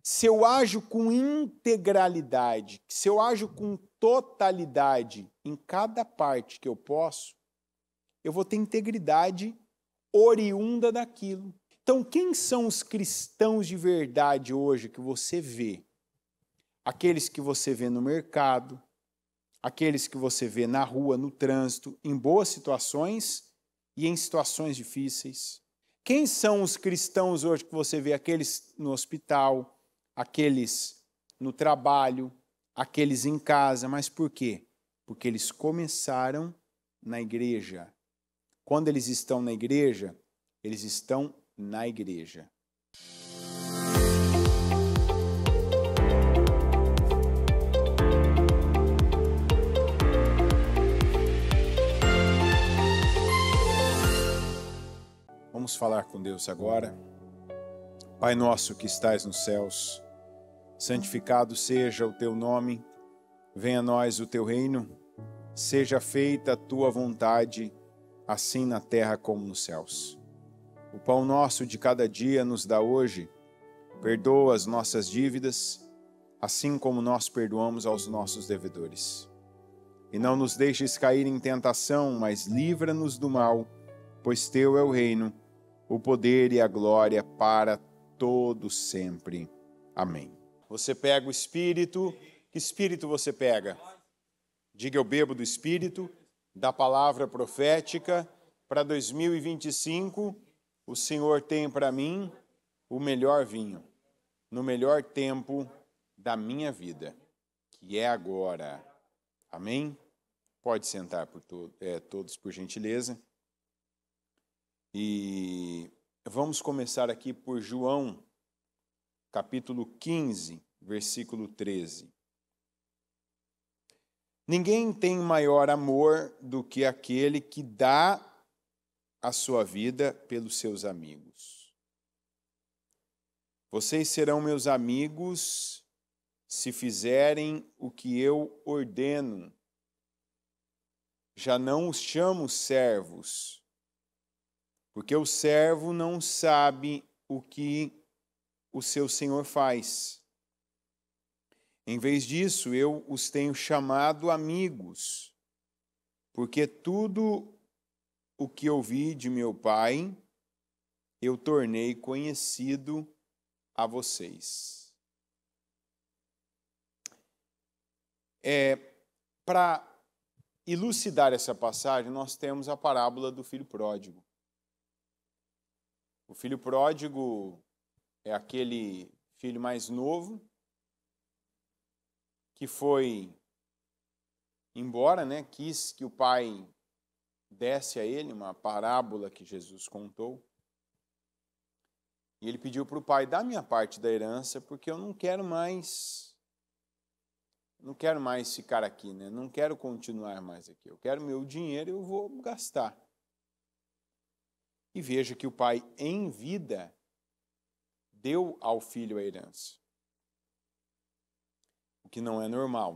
se eu ajo com integralidade, se eu ajo com totalidade em cada parte que eu posso, eu vou ter integridade oriunda daquilo. Então, quem são os cristãos de verdade hoje que você vê? Aqueles que você vê no mercado, aqueles que você vê na rua, no trânsito, em boas situações e em situações difíceis. Quem são os cristãos hoje que você vê? Aqueles no hospital, aqueles no trabalho, aqueles em casa. Mas por quê? Porque eles começaram na igreja. Quando eles estão na igreja, eles estão na igreja. Vamos falar com Deus agora. Pai nosso que estais nos céus, santificado seja o teu nome, venha a nós o teu reino, seja feita a tua vontade, assim na terra como nos céus. O pão nosso de cada dia nos dá hoje, perdoa as nossas dívidas, assim como nós perdoamos aos nossos devedores. E não nos deixes cair em tentação, mas livra-nos do mal, pois teu é o reino, o poder e a glória para todo sempre. Amém. Você pega o Espírito. Que Espírito você pega? Diga, eu bebo do Espírito, da palavra profética. Para 2025, o Senhor tem para mim o melhor vinho, no melhor tempo da minha vida, que é agora. Amém? Pode sentar todos, por gentileza. E vamos começar aqui por João, capítulo 15, versículo 13. Ninguém tem maior amor do que aquele que dá a sua vida pelos seus amigos. Vocês serão meus amigos se fizerem o que eu ordeno. Já não os chamo servos, porque o servo não sabe o que o seu senhor faz. Em vez disso, eu os tenho chamado amigos, porque tudo o que ouvi de meu Pai, eu tornei conhecido a vocês. Para elucidar essa passagem, nós temos a parábola do filho pródigo. O filho pródigo é aquele filho mais novo que foi embora, quis que o pai desse a ele, uma parábola que Jesus contou. E ele pediu para o pai: dá minha parte da herança, porque eu não quero mais ficar aqui, não quero continuar mais aqui. Eu quero meu dinheiro e eu vou gastar. E veja que o pai, em vida, deu ao filho a herança. O que não é normal,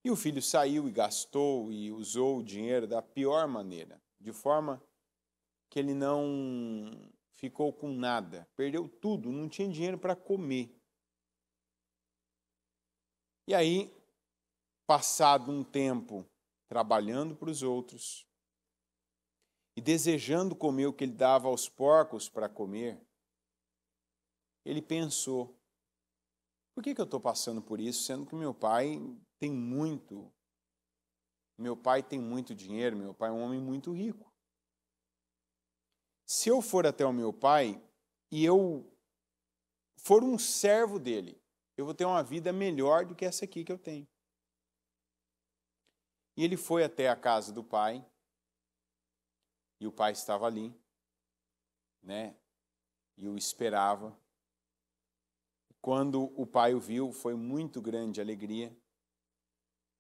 E o filho saiu e gastou e usou o dinheiro da pior maneira, de forma que ele não ficou com nada, perdeu tudo, não tinha dinheiro para comer. E aí, passado um tempo trabalhando para os outros e desejando comer o que ele dava aos porcos para comer, ele pensou: por que eu estou passando por isso, sendo que meu pai tem muito dinheiro, meu pai é um homem muito rico. Se eu for até o meu pai e eu for um servo dele, eu vou ter uma vida melhor do que essa aqui que eu tenho. E ele foi até a casa do pai, e o pai estava ali, e o esperava. Quando o pai o viu, foi muito grande a alegria.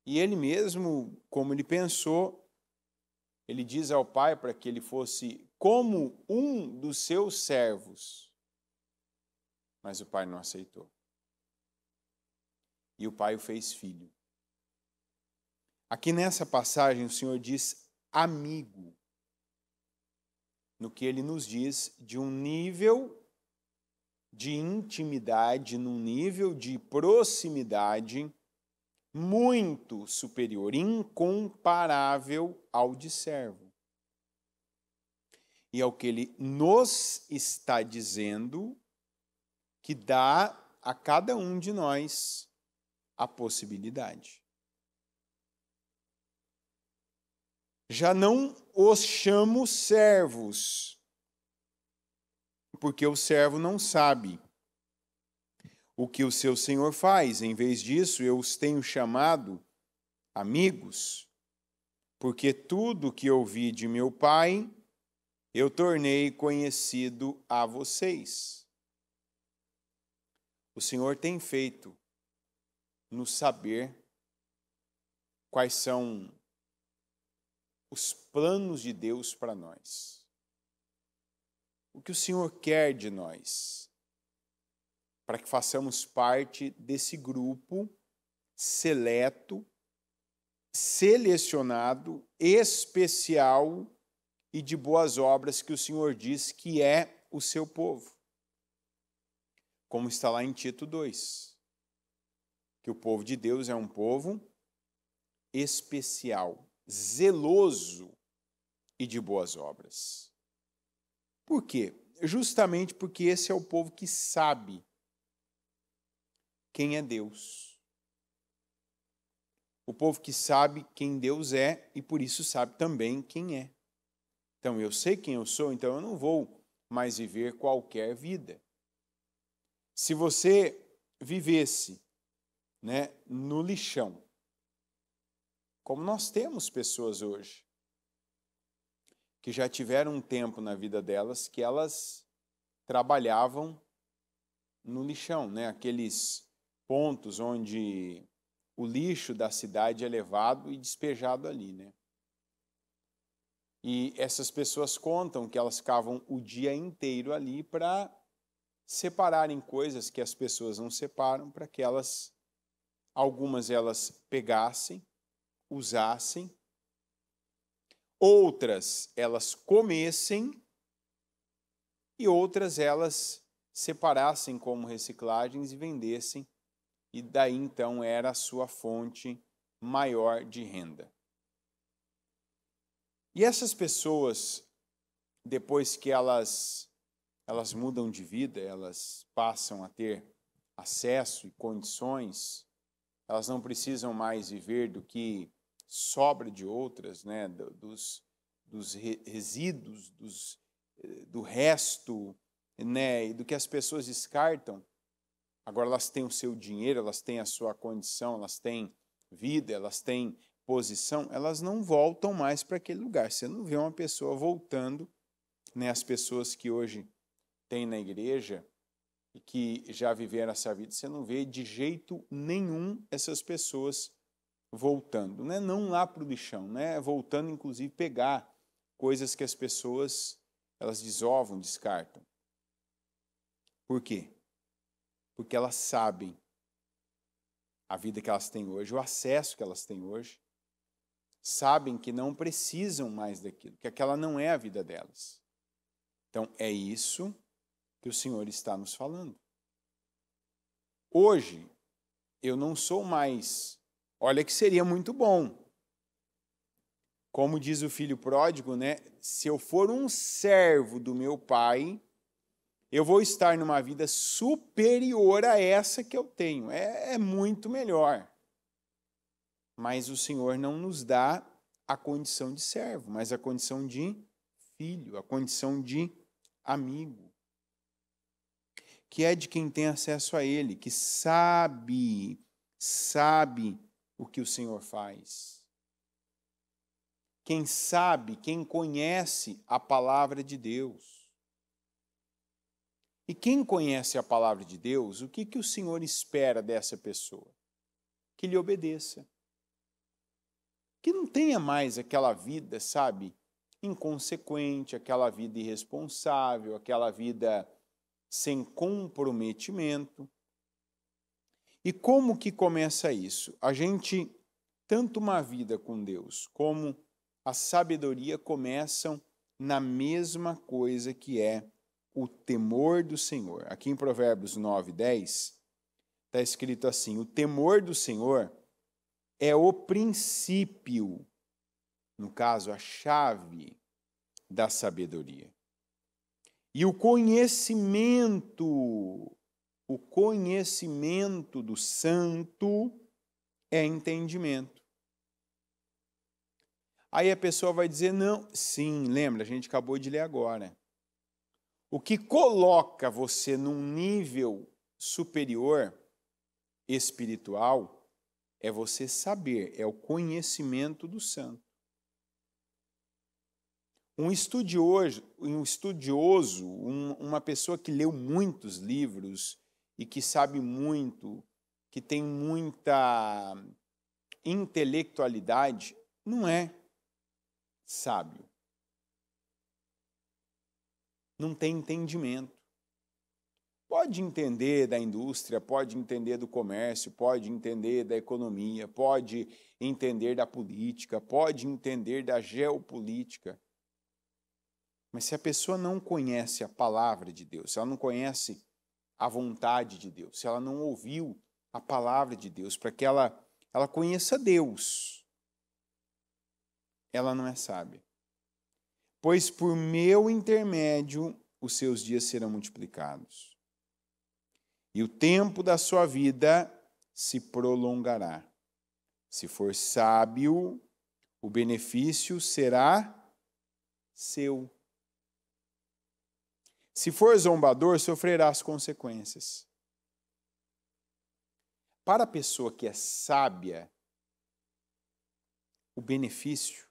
E ele mesmo, como ele pensou, ele diz ao pai para que ele fosse como um dos seus servos. Mas o pai não aceitou. E o pai o fez filho. Aqui nessa passagem o Senhor diz amigo, no que ele nos diz de um nível de intimidade, num nível de proximidade muito superior, incomparável ao de servo. E é o que ele nos está dizendo, que dá a cada um de nós a possibilidade. Já não os chamo servos, porque o servo não sabe o que o seu senhor faz. Em vez disso, eu os tenho chamado amigos, porque tudo que ouvi de meu Pai, eu tornei conhecido a vocês. O Senhor tem feito nos saber quais são os planos de Deus para nós. O que o Senhor quer de nós, para que façamos parte desse grupo seleto, selecionado, especial e de boas obras que o Senhor diz que é o seu povo. Como está lá em Tito 2, que o povo de Deus é um povo especial, zeloso e de boas obras. Por quê? Justamente porque esse é o povo que sabe quem é Deus. O povo que sabe quem Deus é e por isso sabe também quem é. Então eu sei quem eu sou, então eu não vou mais viver qualquer vida. Se você vivesse, no lixão, como nós temos pessoas hoje, que já tiveram um tempo na vida delas que elas trabalhavam no lixão, aqueles pontos onde o lixo da cidade é levado e despejado ali, E essas pessoas contam que elas ficavam o dia inteiro ali para separarem coisas que as pessoas não separam, para que algumas elas pegassem, usassem, outras elas comessem e outras elas separassem como reciclagens e vendessem, e daí então era a sua fonte maior de renda. E essas pessoas, depois que elas mudam de vida, elas passam a ter acesso e condições, elas não precisam mais viver do que sobra de outras, dos resíduos, do resto, e do que as pessoas descartam. Agora elas têm o seu dinheiro, elas têm a sua condição, elas têm vida, elas têm posição, elas não voltam mais para aquele lugar. Você não vê uma pessoa voltando, as pessoas que hoje têm na igreja e que já viveram essa vida, você não vê de jeito nenhum essas pessoas voltando, não lá para o lixão, voltando inclusive pegar coisas que as pessoas elas desovam, descartam. Por quê? Porque elas sabem a vida que elas têm hoje, o acesso que elas têm hoje, sabem que não precisam mais daquilo, que aquela não é a vida delas. Então, é isso que o Senhor está nos falando. Hoje, eu não sou mais... Olha que seria muito bom. Como diz o filho pródigo, se eu for um servo do meu pai, eu vou estar numa vida superior a essa que eu tenho. É muito melhor. Mas o Senhor não nos dá a condição de servo, mas a condição de filho, a condição de amigo, que é de quem tem acesso a Ele, que sabe o que o Senhor faz. Quem sabe, quem conhece a palavra de Deus. E quem conhece a palavra de Deus, o que o Senhor espera dessa pessoa? Que lhe obedeça. Que não tenha mais aquela vida, inconsequente, aquela vida irresponsável, aquela vida sem comprometimento. E como que começa isso? A gente, tanto uma vida com Deus, como a sabedoria começam na mesma coisa que é o temor do Senhor. Aqui em Provérbios 9, 10, está escrito assim: o temor do Senhor é o princípio, no caso, a chave da sabedoria. E o conhecimento do santo é entendimento. Aí a pessoa vai dizer, não, sim, lembra, a gente acabou de ler agora. O que coloca você num nível superior espiritual é você saber, é o conhecimento do santo. Um estudioso, uma pessoa que leu muitos livros e que sabe muito, que tem muita intelectualidade, não é sábio. Não tem entendimento. Pode entender da indústria, pode entender do comércio, pode entender da economia, pode entender da política, pode entender da geopolítica. Mas se a pessoa não conhece a palavra de Deus, se ela não conhece a vontade de Deus, se ela não ouviu a palavra de Deus, para que ela conheça Deus, ela não é sábia. Pois por meu intermédio os seus dias serão multiplicados, e o tempo da sua vida se prolongará. Se for sábio, o benefício será seu. Se for zombador, sofrerá as consequências. Para a pessoa que é sábia, o benefício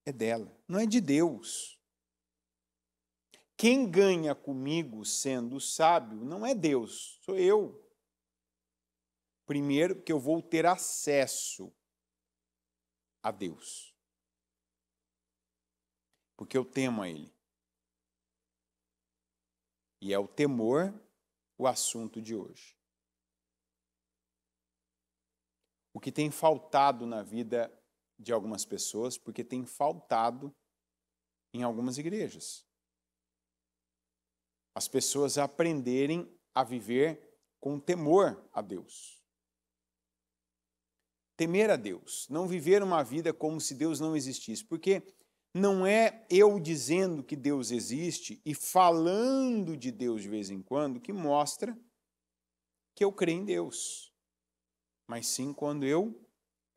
é dela, não é de Deus. Quem ganha comigo sendo sábio não é Deus, sou eu. Primeiro, porque eu vou ter acesso a Deus. Porque eu temo a Ele. E é o temor o assunto de hoje. O que tem faltado na vida de algumas pessoas, porque tem faltado em algumas igrejas. As pessoas aprenderem a viver com temor a Deus. Temer a Deus, não viver uma vida como se Deus não existisse, porque não é eu dizendo que Deus existe e falando de Deus de vez em quando que mostra que eu creio em Deus, mas sim quando eu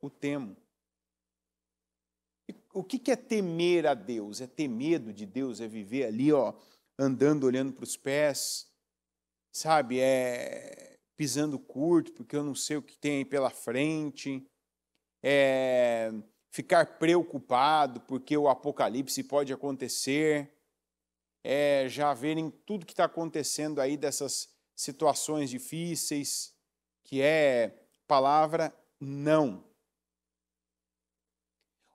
o temo. E o que é temer a Deus? É ter medo de Deus, é viver ali, andando, olhando para os pés, sabe? É pisando curto, porque eu não sei o que tem aí pela frente, é ficar preocupado porque o apocalipse pode acontecer, já verem tudo que está acontecendo aí dessas situações difíceis, que é palavra não.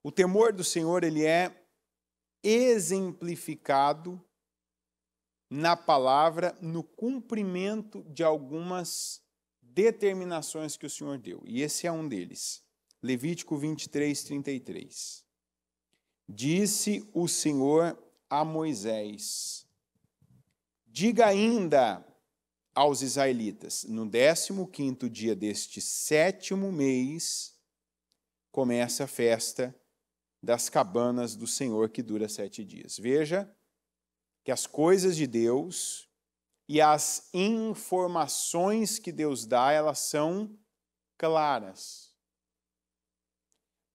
O temor do Senhor, ele é exemplificado na palavra, no cumprimento de algumas determinações que o Senhor deu. E esse é um deles. Levítico 23, 33. Disse o Senhor a Moisés: diga ainda aos israelitas, no 15º dia deste 7º mês, começa a festa das cabanas do Senhor, que dura 7 dias. Veja que as coisas de Deus e as informações que Deus dá, elas são claras.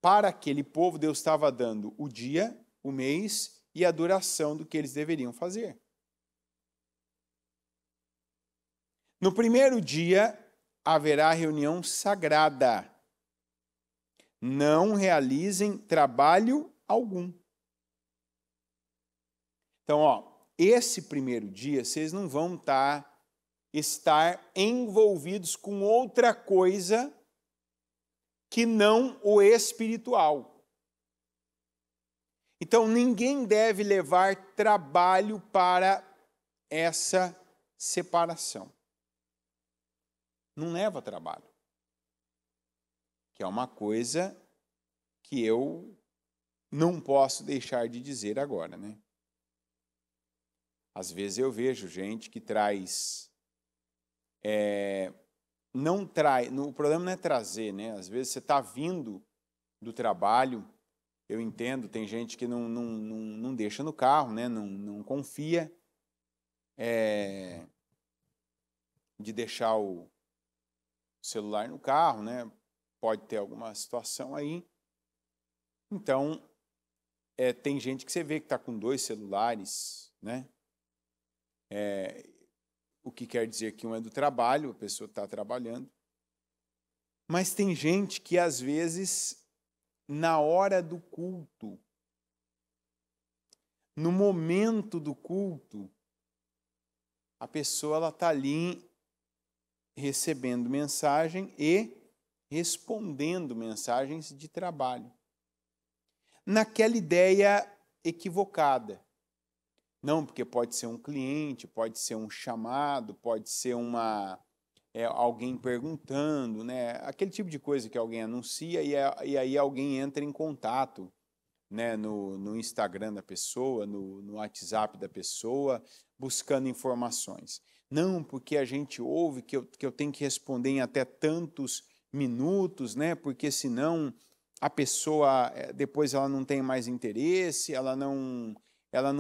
Para aquele povo, Deus estava dando o dia, o mês e a duração do que eles deveriam fazer. No primeiro dia, haverá reunião sagrada. Não realizem trabalho algum. Então, esse primeiro dia, vocês não vão estar envolvidos com outra coisa que não o espiritual. Então, ninguém deve levar trabalho para essa separação. Não leva trabalho. Que é uma coisa que eu não posso deixar de dizer agora, né? Às vezes eu vejo gente que traz... não traz... O problema não é trazer, né? Às vezes você está vindo do trabalho, eu entendo, tem gente que não deixa no carro, né? Não confia de deixar o celular no carro, né? Pode ter alguma situação aí. Então, tem gente que você vê que está com 2 celulares, né? O que quer dizer que um é do trabalho, a pessoa está trabalhando. Mas tem gente que, às vezes, na hora do culto, no momento do culto, a pessoa está ali recebendo mensagem e respondendo mensagens de trabalho. Naquela ideia equivocada. Não, porque pode ser um cliente, pode ser um chamado, pode ser alguém perguntando, né? Aquele tipo de coisa que alguém anuncia e aí alguém entra em contato, né? No Instagram da pessoa, no WhatsApp da pessoa, buscando informações. Não, porque a gente ouve que eu tenho que responder em até tantos minutos, né? Porque senão a pessoa depois ela não tem mais interesse, ela não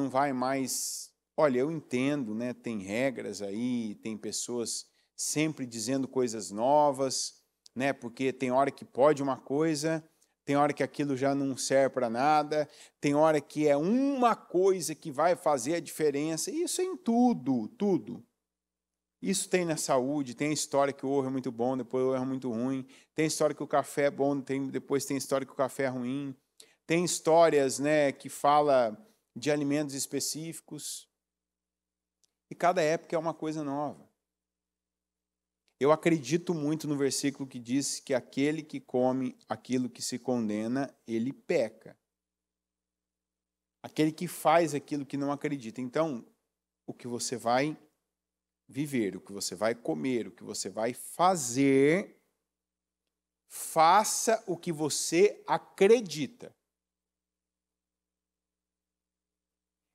vai mais... Olha, eu entendo, né? Tem regras aí, tem pessoas sempre dizendo coisas novas, né? Porque tem hora que pode uma coisa, tem hora que aquilo já não serve para nada, tem hora que é uma coisa que vai fazer a diferença. Isso é em tudo, tudo. Isso tem na saúde, tem a história que o ovo é muito bom, depois o ovo é muito ruim, tem a história que o café é bom, depois tem a história que o café é ruim, tem histórias, né, que fala de alimentos específicos, e cada época é uma coisa nova. Eu acredito muito no versículo que diz que aquele que come aquilo que se condena, ele peca. Aquele que faz aquilo que não acredita. Então, o que você vai viver, o que você vai comer, o que você vai fazer, faça o que você acredita.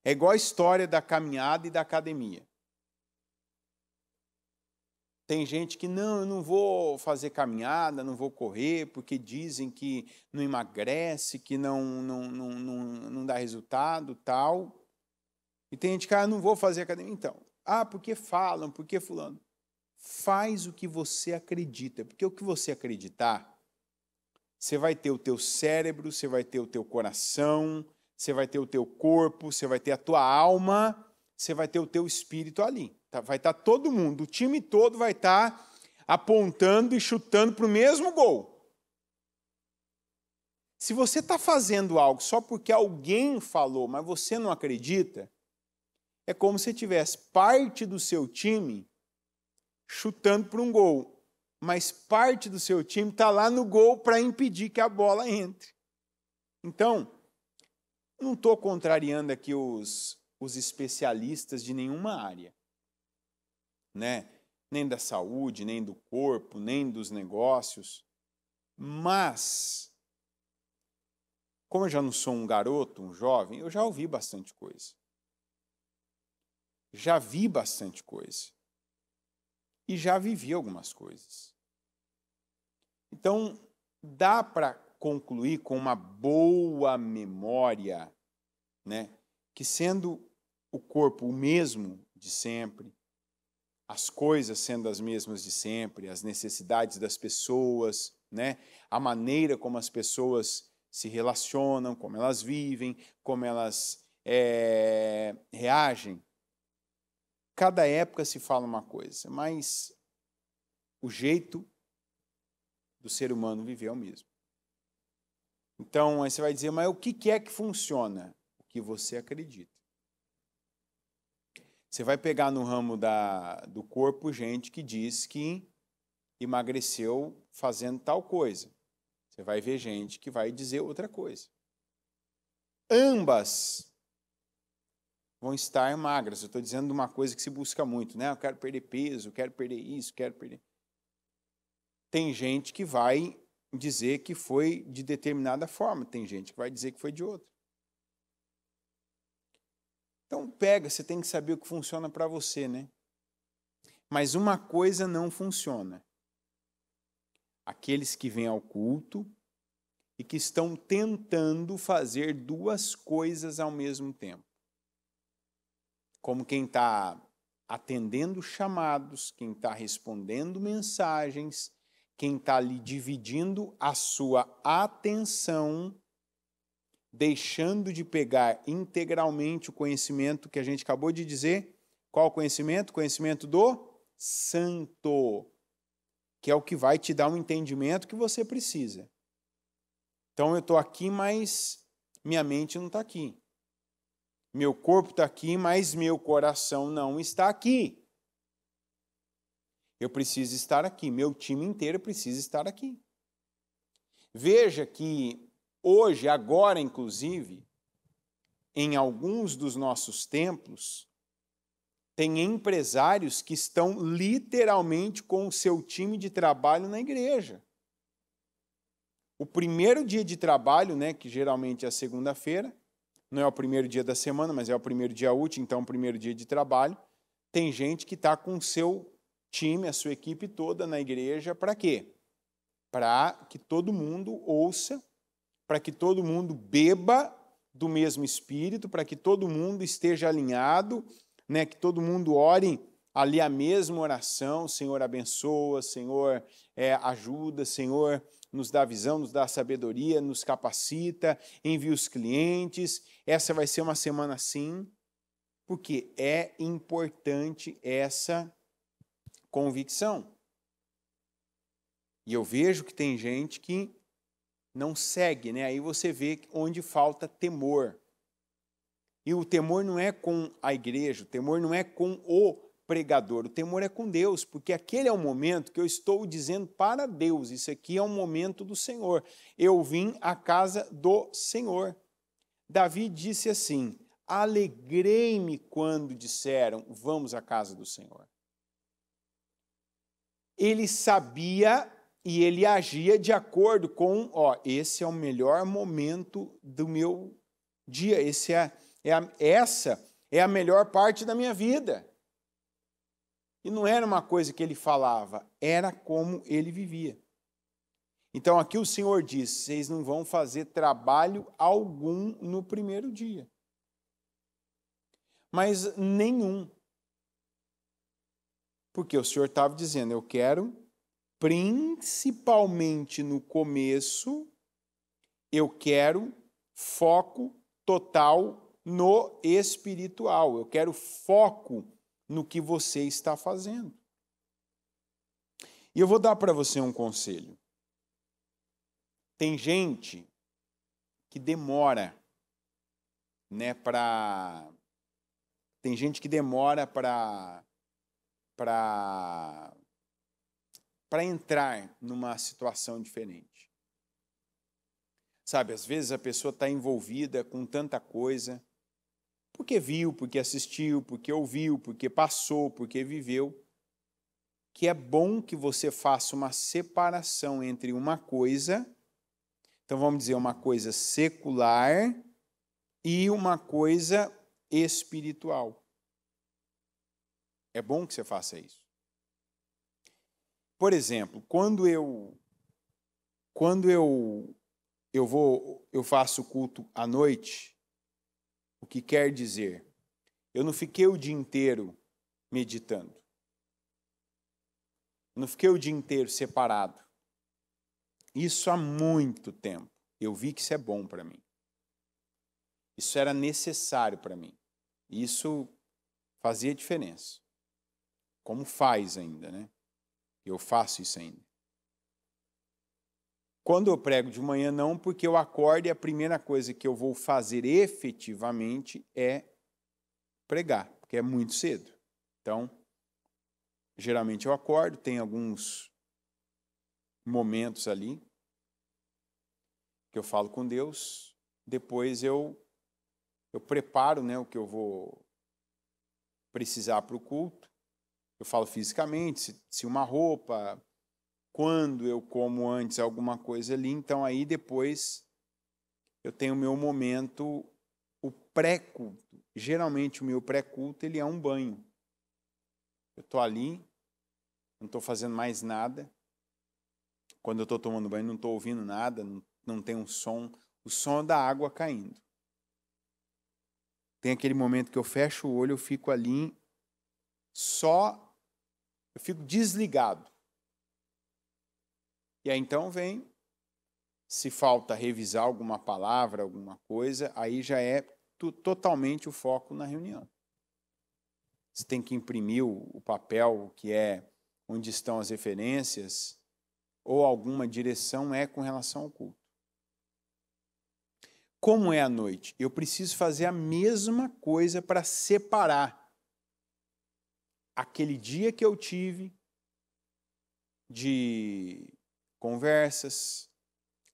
É igual a história da caminhada e da academia. Tem gente que, não, eu não vou fazer caminhada, não vou correr, porque dizem que não emagrece, que não dá resultado, tal. E tem gente que, não vou fazer academia. Então, porque falam, porque fulano. Faz o que você acredita, porque o que você acreditar, você vai ter o teu cérebro, você vai ter o teu coração, você vai ter o teu corpo, você vai ter a tua alma, você vai ter o teu espírito ali. Vai estar todo mundo, o time todo vai estar apontando e chutando para o mesmo gol. Se você está fazendo algo só porque alguém falou, mas você não acredita, é como se tivesse parte do seu time chutando para um gol, mas parte do seu time está lá no gol para impedir que a bola entre. Então, não estou contrariando aqui os especialistas de nenhuma área, né? Nem da saúde, nem do corpo, nem dos negócios, mas, como eu já não sou um garoto, um jovem, eu já ouvi bastante coisa. Já vi bastante coisa. E já vivi algumas coisas. Então, dá para concluir com uma boa memória, né, que sendo o corpo o mesmo de sempre, as coisas sendo as mesmas de sempre, as necessidades das pessoas, né, a maneira como as pessoas se relacionam, como elas vivem, como elas reagem. Cada época se fala uma coisa, mas o jeito do ser humano viver é o mesmo. Então, aí você vai dizer, mas o que é que funciona? O que você acredita. Você vai pegar no ramo do corpo gente que diz que emagreceu fazendo tal coisa. Você vai ver gente que vai dizer outra coisa. Ambas vão estar magras. Eu estou dizendo uma coisa que se busca muito, né? Eu quero perder peso, quero perder isso, quero perder... Tem gente que vai dizer que foi de determinada forma, tem gente que vai dizer que foi de outra. Então pega, você tem que saber o que funciona para você, né? Mas uma coisa não funciona. Aqueles que vêm ao culto e que estão tentando fazer duas coisas ao mesmo tempo. Como quem está atendendo chamados, quem está respondendo mensagens, quem está ali dividindo a sua atenção, deixando de pegar integralmente o conhecimento que a gente acabou de dizer. Qual conhecimento? Conhecimento do Santo, que é o que vai te dar um entendimento que você precisa. Então eu estou aqui, mas minha mente não está aqui. Meu corpo está aqui, mas meu coração não está aqui. Eu preciso estar aqui, meu time inteiro precisa estar aqui. Veja que hoje, agora inclusive, em alguns dos nossos templos, tem empresários que estão literalmente com o seu time de trabalho na igreja. O primeiro dia de trabalho, né, que geralmente é a segunda-feira, não é o primeiro dia da semana, mas é o primeiro dia útil, então é o primeiro dia de trabalho, tem gente que está com o seu time, a sua equipe toda na igreja, para quê? Para que todo mundo ouça, para que todo mundo beba do mesmo Espírito, para que todo mundo esteja alinhado, né, que todo mundo ore ali a mesma oração, Senhor abençoa, Senhor ajuda, Senhor nos dá visão, nos dá sabedoria, nos capacita, envia os clientes. Essa vai ser uma semana assim, porque é importante essa convicção. E eu vejo que tem gente que não segue, né? Aí você vê onde falta temor. E o temor não é com a igreja, o temor não é com o pregador, o temor é com Deus, porque aquele é o momento que eu estou dizendo para Deus, isso aqui é um momento do Senhor. Eu vim à casa do Senhor. Davi disse assim: alegrei-me quando disseram, vamos à casa do Senhor. Ele sabia e ele agia de acordo com, esse é o melhor momento do meu dia, essa é a melhor parte da minha vida. E não era uma coisa que ele falava, era como ele vivia. Então aqui o Senhor diz, vocês não vão fazer trabalho algum no primeiro dia. Mas nenhum. Porque o Senhor estava dizendo, eu quero, principalmente no começo, eu quero foco total no espiritual. Eu quero foco no que você está fazendo. E eu vou dar para você um conselho. Tem gente que demora, né, tem gente que demora para entrar numa situação diferente. Sabe, às vezes a pessoa está envolvida com tanta coisa, porque viu, porque assistiu, porque ouviu, porque passou, porque viveu, que é bom que você faça uma separação entre uma coisa, então vamos dizer, uma coisa secular e uma coisa espiritual. É bom que você faça isso. Por exemplo, quando eu faço culto à noite, o que quer dizer? Eu não fiquei o dia inteiro meditando. Eu não fiquei o dia inteiro separado. Isso há muito tempo. Eu vi que isso é bom para mim. Isso era necessário para mim. Isso fazia diferença. Como faz ainda, né? Eu faço isso ainda. Quando eu prego de manhã, não, porque eu acordo e a primeira coisa que eu vou fazer efetivamente é pregar, porque é muito cedo. Então, geralmente eu acordo, tem alguns momentos ali que eu falo com Deus, depois eu preparo, né, o que eu vou precisar para o culto. Eu falo fisicamente, se uma roupa, quando eu como antes alguma coisa ali, então aí depois eu tenho o meu momento, o pré-culto. geralmente o meu pré-culto ele é um banho. Eu estou ali, não estou fazendo mais nada. Quando eu estou tomando banho, não estou ouvindo nada, não tem um som. O som da água caindo. Tem aquele momento que eu fecho o olho, eu fico ali eu fico desligado. E aí então vem, se falta revisar alguma palavra, alguma coisa, aí já é totalmente o foco na reunião. Você tem que imprimir o papel que é onde estão as referências ou alguma direção com relação ao culto. Como é à noite? Eu preciso fazer a mesma coisa para separar aquele dia que eu tive de conversas,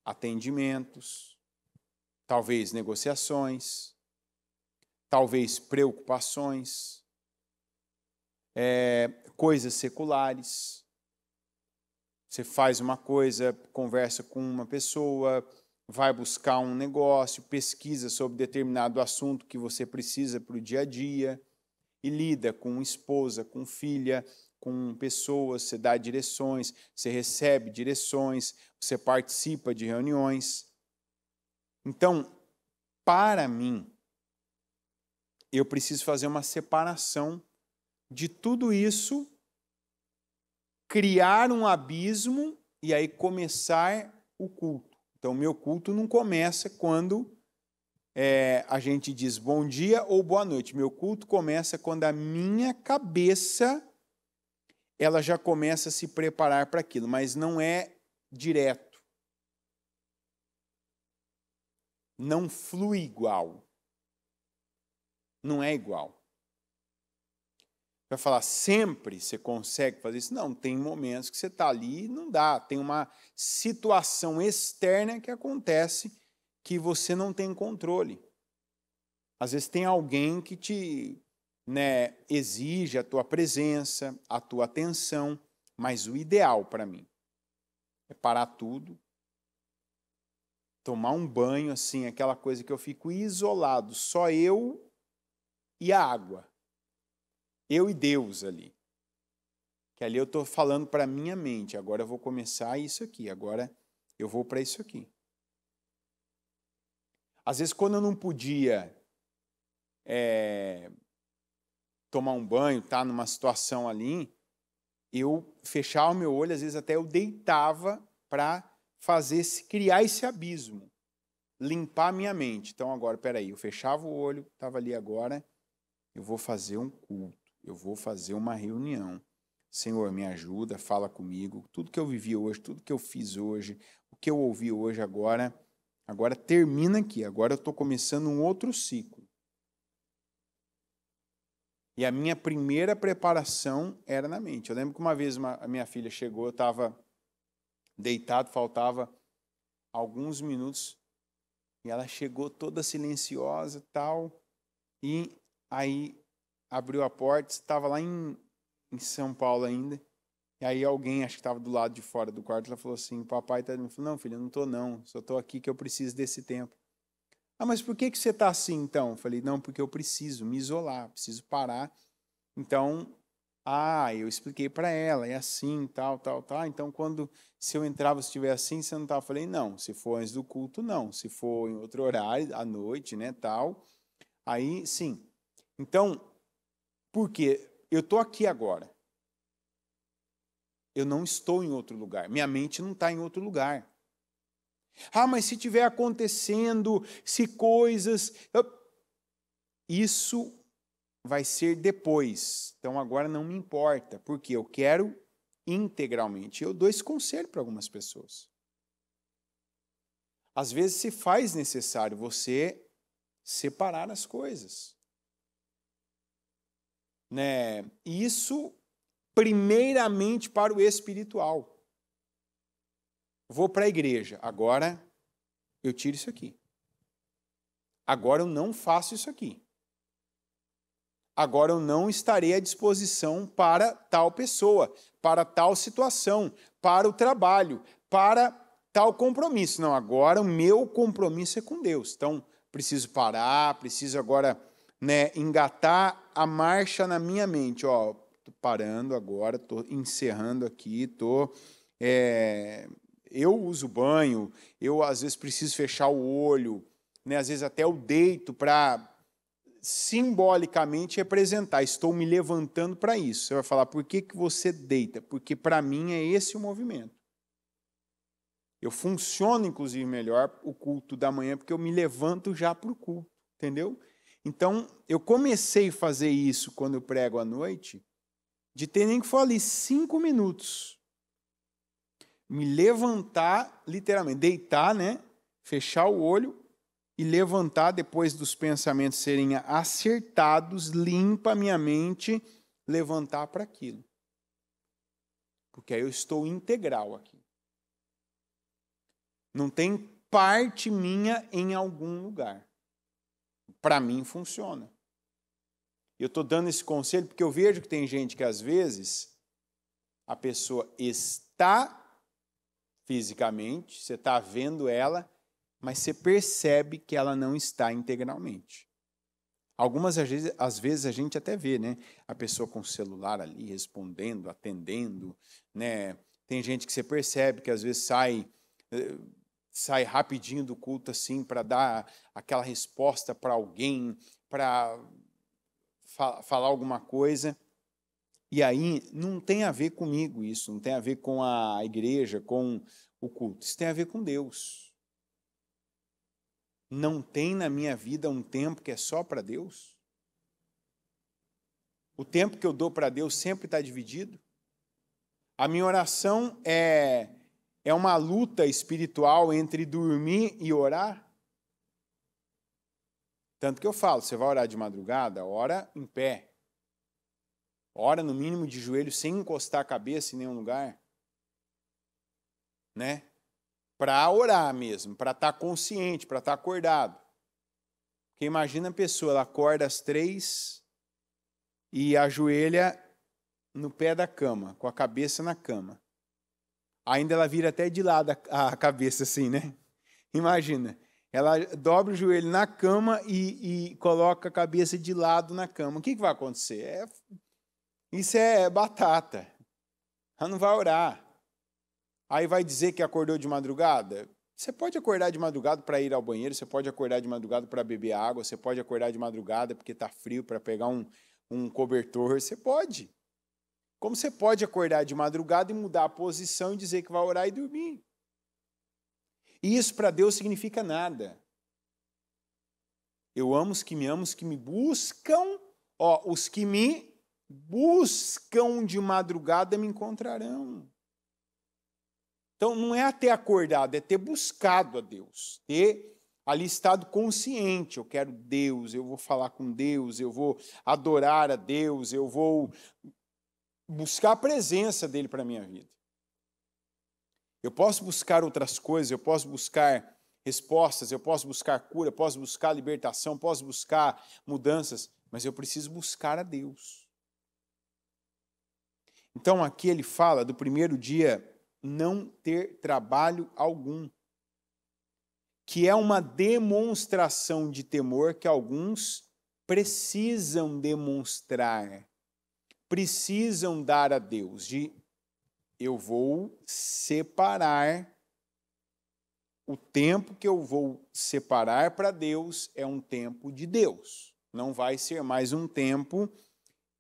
atendimentos, talvez negociações, talvez preocupações, coisas seculares. Você faz uma coisa, conversa com uma pessoa, vai buscar um negócio, pesquisa sobre determinado assunto que você precisa para o dia a dia e lida com esposa, com filha, com pessoas, você dá direções, você recebe direções, você participa de reuniões. Então, para mim, eu preciso fazer uma separação de tudo isso, criar um abismo e aí começar o culto. Então, o meu culto não começa quando a gente diz bom dia ou boa noite. Meu culto começa quando a minha cabeça ela já começa a se preparar para aquilo, mas não é direto. Não flui igual. Não é igual. Vai falar, sempre você consegue fazer isso? Não, tem momentos que você está ali e não dá. Tem uma situação externa que acontece que você não tem controle. Às vezes tem alguém que te exige a tua presença, a tua atenção, mas o ideal para mim é parar tudo, tomar um banho, assim, aquela coisa que eu fico isolado, só eu e a água. Eu e Deus ali. Que ali eu estou falando para a minha mente, agora eu vou começar isso aqui, agora eu vou para isso aqui. Às vezes, quando eu não podia tomar um banho, estar numa situação ali, eu fechava o meu olho, às vezes até eu deitava para criar esse abismo, limpar a minha mente. Então, agora, peraí, eu fechava o olho, estava ali agora, eu vou fazer um culto. Eu vou fazer uma reunião. Senhor, me ajuda, fala comigo. Tudo que eu vivi hoje, tudo que eu fiz hoje, o que eu ouvi hoje agora termina aqui. Agora eu estou começando um outro ciclo. E a minha primeira preparação era na mente. Eu lembro que uma vez a minha filha chegou, eu estava deitado, faltava alguns minutos, e ela chegou toda silenciosa e tal, e aí abriu a porta, estava lá em São Paulo ainda, e aí alguém, acho que estava do lado de fora do quarto, ela falou assim, papai está... Eu falei, não, filha, eu não estou não, só estou aqui que eu preciso desse tempo. Ah, mas por que você está assim então? Eu falei, não, porque eu preciso me isolar, preciso parar. Então, eu expliquei para ela, é assim, tal. Então, se eu entrar, você estiver assim, você não estava. Eu falei, não, se for antes do culto, não. Se for em outro horário, à noite, né, tal, aí sim. Então, por quê? Eu estou aqui agora. Eu não estou em outro lugar. Minha mente não está em outro lugar. Ah, mas se estiver acontecendo, se coisas... Isso vai ser depois. Então, agora não me importa, porque eu quero integralmente. Eu dou esse conselho para algumas pessoas. Às vezes se faz necessário você separar as coisas. Isso, primeiramente, para o espiritual. Vou para a igreja, agora eu tiro isso aqui. Agora eu não faço isso aqui. Agora eu não estarei à disposição para tal pessoa, para tal situação, para o trabalho, para tal compromisso. Não, agora o meu compromisso é com Deus. Então, preciso parar, preciso agora né, engatar a marcha na minha mente. Ó, tô parando agora, tô encerrando aqui, eu uso banho, eu às vezes preciso fechar o olho, né, às vezes até eu deito para simbolicamente representar, estou me levantando para isso. Você vai falar, por que você deita? Porque para mim é esse o movimento. Eu funciono, inclusive, melhor o culto da manhã, porque eu me levanto já para o culto, entendeu? Então, eu comecei a fazer isso quando eu prego à noite, de ter nem que for ali 5 minutos. Me levantar, literalmente, deitar, né? Fechar o olho e levantar depois dos pensamentos serem acertados, limpa a minha mente, levantar para aquilo. Porque aí eu estou integral aqui. Não tem parte minha em algum lugar. Para mim funciona. Eu estou dando esse conselho porque eu vejo que tem gente que às vezes a pessoa está fisicamente, você está vendo ela, mas você percebe que ela não está integralmente. Algumas às vezes a gente até vê, né? A pessoa com o celular ali respondendo, atendendo, né? Tem gente que você percebe que às vezes sai rapidinho do culto assim para dar aquela resposta para alguém, para falar alguma coisa. E aí não tem a ver comigo isso, não tem a ver com a igreja, com o culto. Isso tem a ver com Deus. Não tem na minha vida um tempo que é só para Deus? O tempo que eu dou para Deus sempre está dividido? A minha oração é uma luta espiritual entre dormir e orar? Tanto que eu falo, você vai orar de madrugada, ora em pé. Ora no mínimo de joelho, sem encostar a cabeça em nenhum lugar. Né? Para orar mesmo, para estar consciente, para estar acordado. Porque imagina a pessoa, ela acorda às 3 e ajoelha no pé da cama, com a cabeça na cama. Ainda ela vira até de lado a cabeça assim, né? Imagina, ela dobra o joelho na cama e coloca a cabeça de lado na cama. O que vai acontecer? Isso é batata. Ela não vai orar. Aí vai dizer que acordou de madrugada? Você pode acordar de madrugada para ir ao banheiro, você pode acordar de madrugada para beber água, você pode acordar de madrugada porque está frio para pegar um cobertor, você pode. Como você pode acordar de madrugada e mudar a posição e dizer que vai orar e dormir? E isso para Deus significa nada. Eu amo os que me buscam, os que me buscam de madrugada me encontrarão. Então, não é ter acordado, é ter buscado a Deus, ter ali estado consciente. Eu quero Deus, eu vou falar com Deus, eu vou adorar a Deus, eu vou buscar a presença dele para a minha vida. Eu posso buscar outras coisas, eu posso buscar respostas, eu posso buscar cura, eu posso buscar libertação, eu posso buscar mudanças, mas eu preciso buscar a Deus. Então, aqui ele fala do primeiro dia não ter trabalho algum, que é uma demonstração de temor que alguns precisam demonstrar, precisam dar a Deus, eu vou separar, o tempo que eu vou separar para Deus é um tempo de Deus, não vai ser mais um tempo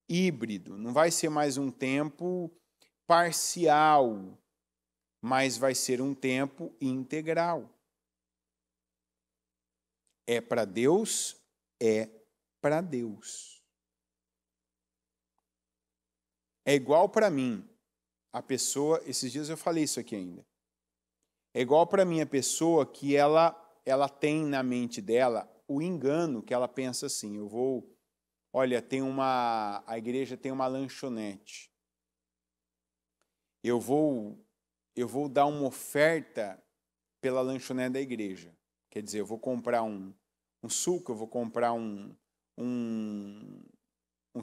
híbrido, não vai ser mais um tempo parcial, mas vai ser um tempo integral. É para Deus, é para Deus. É igual para mim, a pessoa, esses dias eu falei isso aqui ainda, é igual para mim a pessoa que ela tem na mente dela o engano, que ela pensa assim, olha, a igreja tem uma lanchonete, eu vou dar uma oferta pela lanchonete da igreja. Quer dizer, eu vou comprar um suco, eu vou comprar um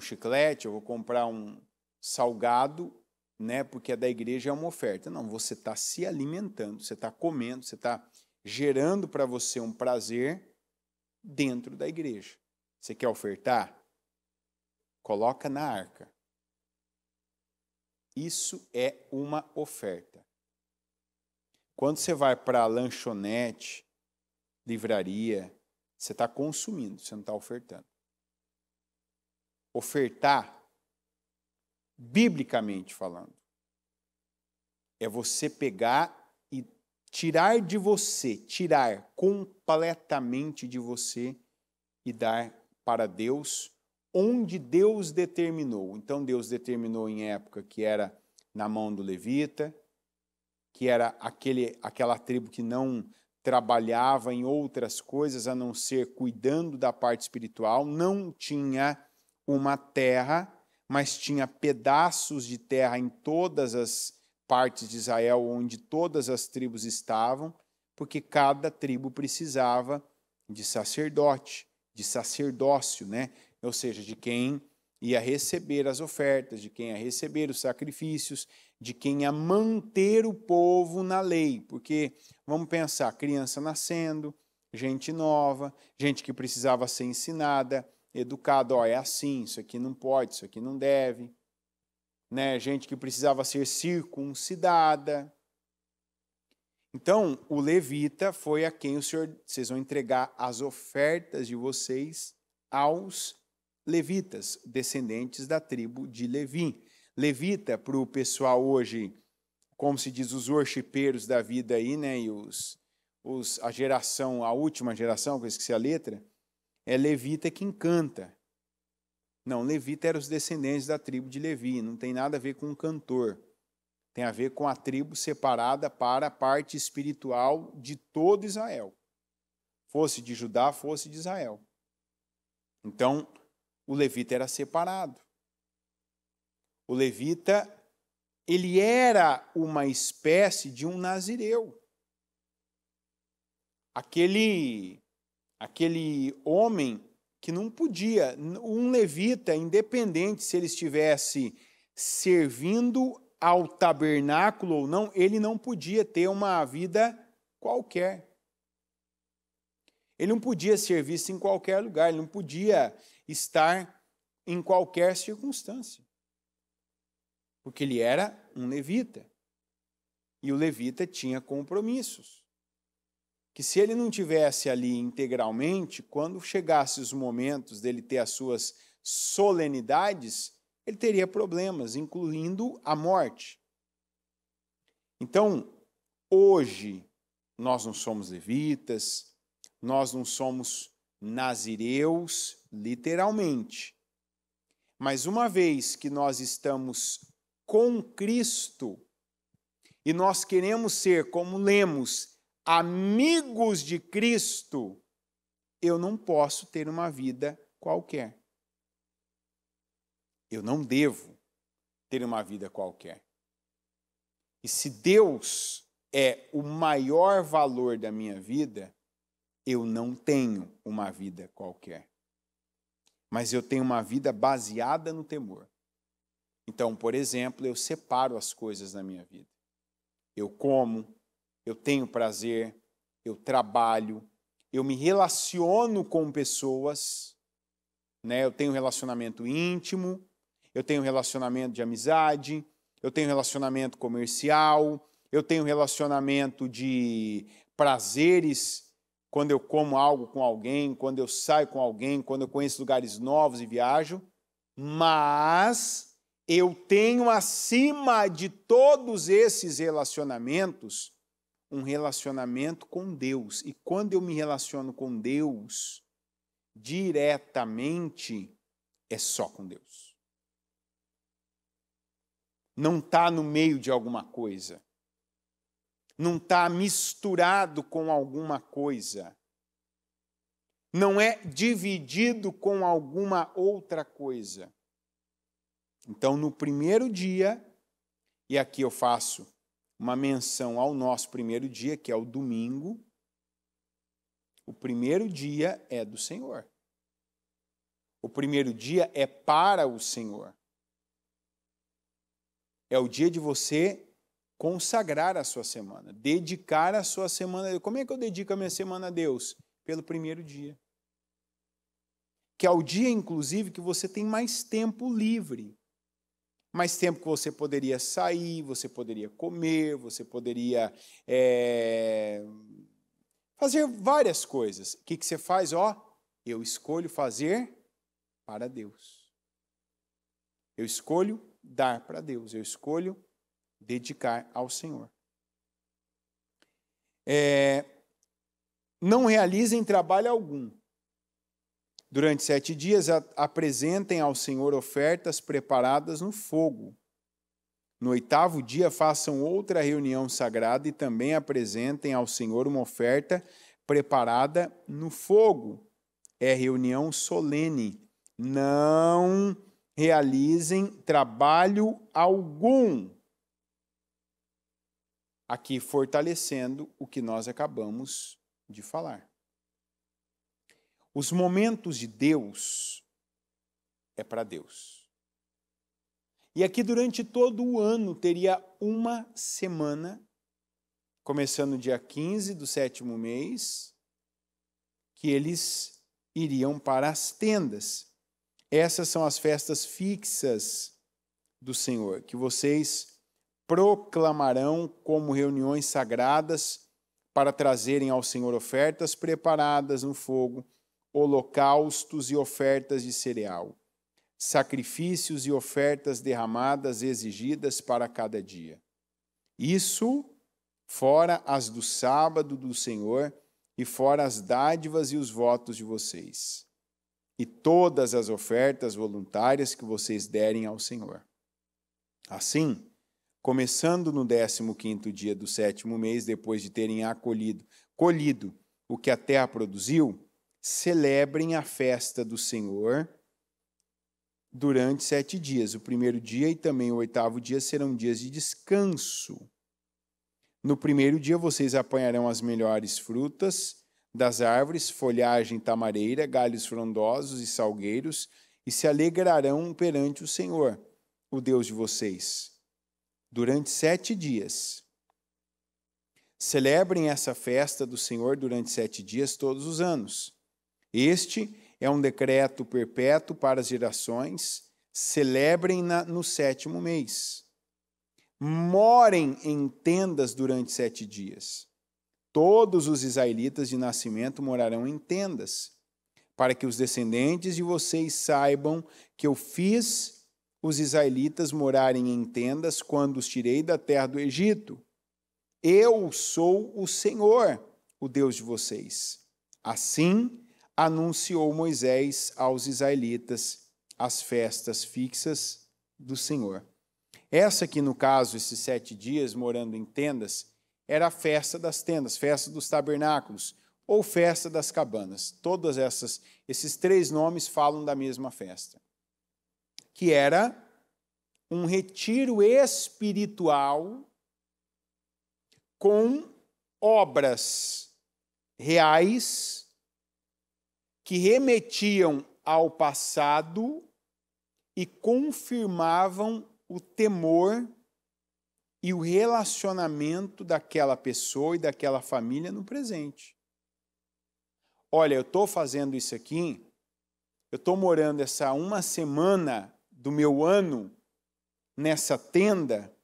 chiclete, eu vou comprar um salgado, né? Porque a da igreja é uma oferta. Não, você está se alimentando, você está comendo, você está gerando para você um prazer dentro da igreja. Você quer ofertar? Coloca na arca. Isso é uma oferta. Quando você vai para lanchonete, livraria, você está consumindo, você não está ofertando. Ofertar, biblicamente falando, é você pegar e tirar de você, tirar completamente de você e dar para Deus onde Deus determinou. Então Deus determinou em época que era na mão do levita, que era aquela tribo que não trabalhava em outras coisas a não ser cuidando da parte espiritual, não tinha uma terra, mas tinha pedaços de terra em todas as partes de Israel, onde todas as tribos estavam, porque cada tribo precisava de sacerdote, de sacerdócio, né? Ou seja, de quem ia receber as ofertas, de quem ia receber os sacrifícios, de quem ia manter o povo na lei. Porque, vamos pensar, criança nascendo, gente nova, gente que precisava ser ensinada, educada, ó, é assim, isso aqui não pode, isso aqui não deve. Né? Gente que precisava ser circuncidada. Então, o levita foi a quem vocês vão entregar as ofertas de vocês aos levitas, descendentes da tribo de Levi. Levita, para o pessoal hoje, como se diz, os worshipeiros da vida aí, né? E a última geração, que eu esqueci a letra, é levita quem canta. Não, levita eram os descendentes da tribo de Levi, não tem nada a ver com um cantor. Tem a ver com a tribo separada para a parte espiritual de todo Israel. Fosse de Judá, fosse de Israel. Então, o levita era separado. O levita, ele era uma espécie de um nazireu. Aquele homem que não podia, um levita, independente se ele estivesse servindo ao tabernáculo ou não, ele não podia ter uma vida qualquer. Ele não podia ser visto em qualquer lugar, ele não podia estar em qualquer circunstância. Porque ele era um levita. E o levita tinha compromissos. Que se ele não tivesse ali integralmente, quando chegasse os momentos dele ter as suas solenidades, ele teria problemas, incluindo a morte. Então, hoje, nós não somos levitas, nós não somos nazireus, literalmente. Mas uma vez que nós estamos com Cristo, e nós queremos ser, como lemos, amigos de Cristo, eu não posso ter uma vida qualquer. Eu não devo ter uma vida qualquer. E se Deus é o maior valor da minha vida, eu não tenho uma vida qualquer. Mas eu tenho uma vida baseada no temor. Então, por exemplo, eu separo as coisas na minha vida. Eu como, eu tenho prazer, eu trabalho, eu me relaciono com pessoas, né? Eu tenho relacionamento íntimo, eu tenho relacionamento de amizade, eu tenho relacionamento comercial, eu tenho relacionamento de prazeres, quando eu como algo com alguém, quando eu saio com alguém, quando eu conheço lugares novos e viajo, mas eu tenho acima de todos esses relacionamentos um relacionamento com Deus. E quando eu me relaciono com Deus, diretamente, é só com Deus. Não está no meio de alguma coisa. Não está misturado com alguma coisa. Não é dividido com alguma outra coisa. Então, no primeiro dia, e aqui eu faço uma menção ao nosso primeiro dia, que é o domingo. O primeiro dia é do Senhor. O primeiro dia é para o Senhor. É o dia de você consagrar a sua semana, dedicar a sua semana. Como é que eu dedico a minha semana a Deus? Pelo primeiro dia. que é o dia, inclusive, que você tem mais tempo livre. Mais tempo que você poderia sair, você poderia comer, você poderia fazer várias coisas. O que você faz? Eu escolho fazer para Deus. Eu escolho dar para Deus. Eu escolho dedicar ao Senhor. Não realizem trabalho algum. Durante 7 dias, apresentem ao Senhor ofertas preparadas no fogo. No 8º dia, façam outra reunião sagrada e também apresentem ao Senhor uma oferta preparada no fogo. É reunião solene. Não realizem trabalho algum. Aqui fortalecendo o que nós acabamos de falar. Os momentos de Deus é para Deus. E aqui durante todo o ano teria uma semana, começando no dia 15 do 7º mês, que eles iriam para as tendas. Essas são as festas fixas do Senhor, que vocês proclamarão como reuniões sagradas para trazerem ao Senhor ofertas preparadas no fogo, holocaustos e ofertas de cereal, sacrifícios e ofertas derramadas exigidas para cada dia. Isso fora as do sábado do Senhor e fora as dádivas e os votos de vocês, e todas as ofertas voluntárias que vocês derem ao Senhor. Assim, começando no 15º dia do 7º mês, depois de terem colhido o que a terra produziu, celebrem a festa do Senhor durante 7 dias. O 1º dia e também o 8º dia serão dias de descanso. No 1º dia vocês apanharão as melhores frutas das árvores, folhagem tamareira, galhos frondosos e salgueiros, e se alegrarão perante o Senhor, o Deus de vocês, durante 7 dias. Celebrem essa festa do Senhor durante 7 dias todos os anos. Este é um decreto perpétuo para as gerações. Celebrem-na no 7º mês. Morem em tendas durante 7 dias. Todos os israelitas de nascimento morarão em tendas, para que os descendentes de vocês saibam que eu fiz os israelitas morarem em tendas quando os tirei da terra do Egito. Eu sou o Senhor, o Deus de vocês. Assim anunciou Moisés aos israelitas as festas fixas do Senhor. Essa aqui, no caso, esses 7 dias morando em tendas, era a festa das tendas, festa dos tabernáculos ou festa das cabanas. Todas esses 3 nomes falam da mesma festa, que era um retiro espiritual com obras reais que remetiam ao passado e confirmavam o temor e o relacionamento daquela pessoa e daquela família no presente. Olha, eu estou fazendo isso aqui, eu estou morando essa uma semana do meu ano nessa tenda,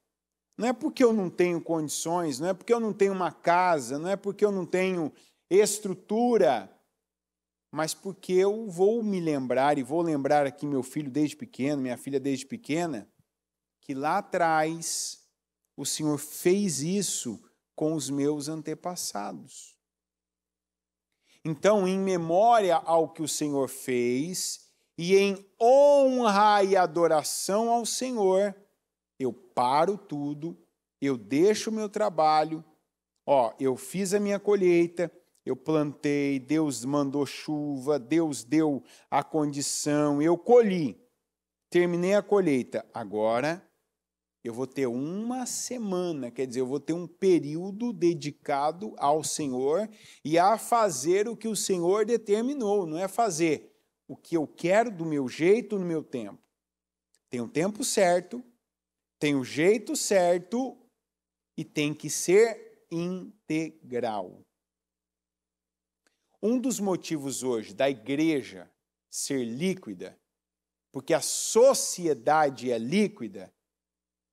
não é porque eu não tenho condições, não é porque eu não tenho uma casa, não é porque eu não tenho estrutura, mas porque eu vou me lembrar, e vou lembrar aqui meu filho desde pequeno, minha filha desde pequena, que lá atrás o Senhor fez isso com os meus antepassados. Então, em memória ao que o Senhor fez e em honra e adoração ao Senhor, eu paro tudo, eu deixo o meu trabalho, eu fiz a minha colheita, eu plantei, Deus mandou chuva, Deus deu a condição, eu colhi, terminei a colheita. Agora eu vou ter uma semana, quer dizer, eu vou ter um período dedicado ao Senhor e a fazer o que o Senhor determinou, não é fazer o que eu quero do meu jeito, no meu tempo. Tem o tempo certo, tem o jeito certo e tem que ser integral. Um dos motivos hoje da igreja ser líquida, porque a sociedade é líquida,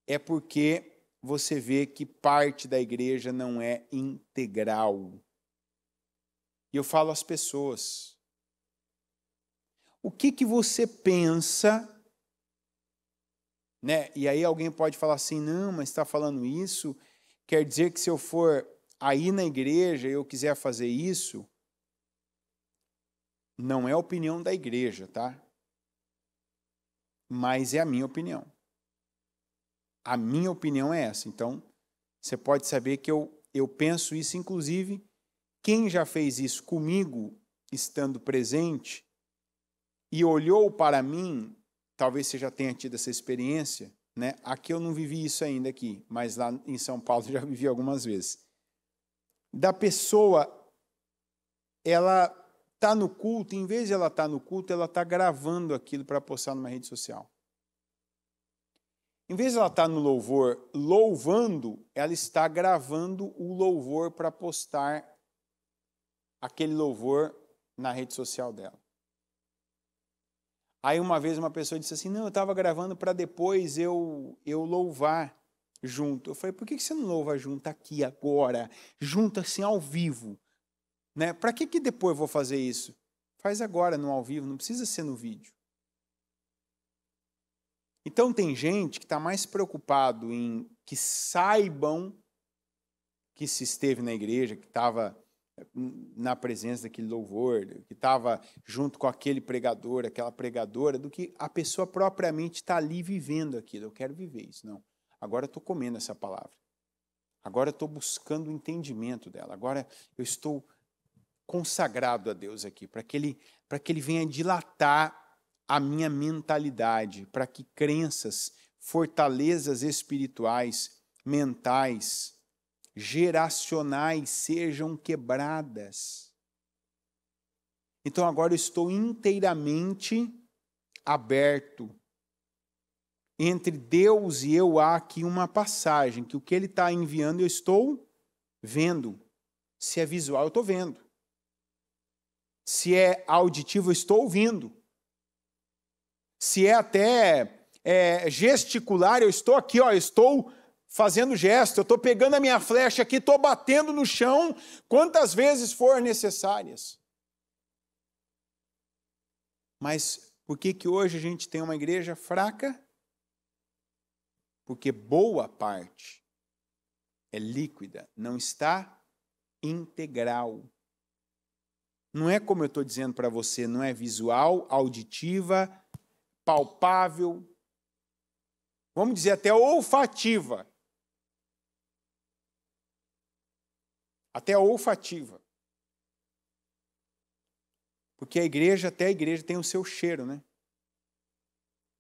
é porque você vê que parte da igreja não é integral. E eu falo às pessoas, o que você pensa, né? E aí alguém pode falar assim, não, mas está falando isso, quer dizer que se eu for aí na igreja e eu quiser fazer isso, não é a opinião da igreja, tá? Mas é a minha opinião. A minha opinião é essa. Então, você pode saber que eu penso isso, inclusive, quem já fez isso comigo, estando presente, e olhou para mim, talvez você já tenha tido essa experiência, né? Aqui eu não vivi isso ainda aqui, mas lá em São Paulo eu já vivi algumas vezes. Da pessoa, ela está no culto, em vez de ela estar no culto, ela está gravando aquilo para postar numa rede social. Em vez de ela estar no louvor louvando, ela está gravando o louvor para postar aquele louvor na rede social dela. Aí uma vez uma pessoa disse assim, não, eu estava gravando para depois eu louvar junto. Eu falei, por que você não louva junto aqui agora, junto assim ao vivo? Né? Para que depois eu vou fazer isso? Faz agora no ao vivo, não precisa ser no vídeo. Então tem gente que está mais preocupado em que saibam que se esteve na igreja, que estava na presença daquele louvor, que estava junto com aquele pregador, aquela pregadora, do que a pessoa propriamente está ali vivendo aquilo. Eu quero viver isso. Não. Agora eu estou comendo essa palavra. Agora eu estou buscando o entendimento dela. Agora eu estou consagrado a Deus aqui, para que ele venha dilatar a minha mentalidade, para que crenças, fortalezas espirituais, mentais, geracionais sejam quebradas. Então agora eu estou inteiramente aberto. Entre Deus e eu há aqui uma passagem, que o que Ele está enviando eu estou vendo. Se é visual, eu estou vendo. Se é auditivo, eu estou ouvindo. Se é até gesticular, eu estou aqui, ó, eu estou fazendo gesto, eu estou pegando a minha flecha aqui, estou batendo no chão quantas vezes for necessárias. Mas por que hoje a gente tem uma igreja fraca? Porque boa parte é líquida, não está integral. Não é como eu estou dizendo para você, não é visual, auditiva, palpável, vamos dizer até olfativa. Até olfativa. Porque até a igreja tem o seu cheiro, né?